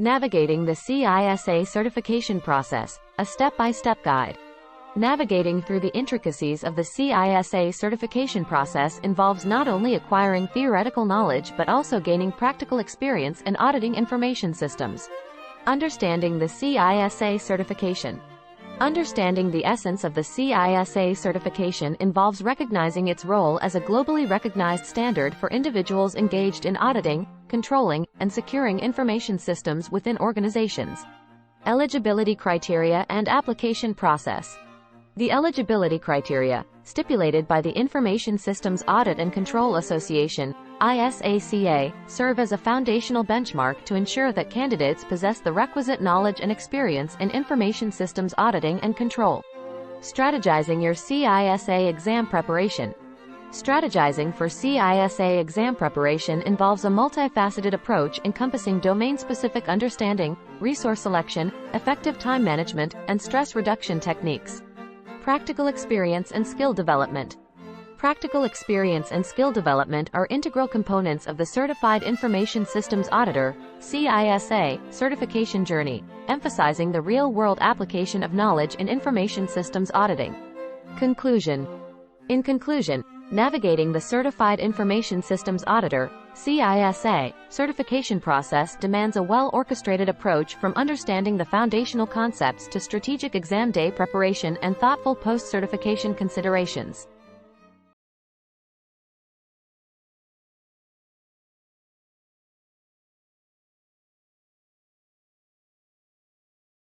Navigating the CISA certification process, a step-by-step guide. Navigating through the intricacies of the CISA certification process involves not only acquiring theoretical knowledge but also gaining practical experience in auditing information systems. Understanding the CISA certification. Understanding the essence of the CISA certification involves recognizing its role as a globally recognized standard for individuals engaged in auditing, controlling, and securing information systems within organizations. Eligibility criteria and application process. The eligibility criteria, stipulated by the Information Systems Audit and Control Association, ISACA, serve as a foundational benchmark to ensure that candidates possess the requisite knowledge and experience in information systems auditing and control. Strategizing your CISA exam preparation. Strategizing for CISA exam preparation involves a multifaceted approach encompassing domain-specific understanding, resource selection, effective time management, and stress reduction techniques. Practical experience and skill development. Practical experience and skill development are integral components of the Certified Information Systems Auditor (CISA) certification journey, emphasizing the real-world application of knowledge in information systems auditing. Conclusion. In conclusion, navigating the Certified Information Systems Auditor (CISA) certification process demands a well-orchestrated approach from understanding the foundational concepts to strategic exam day preparation and thoughtful post-certification considerations.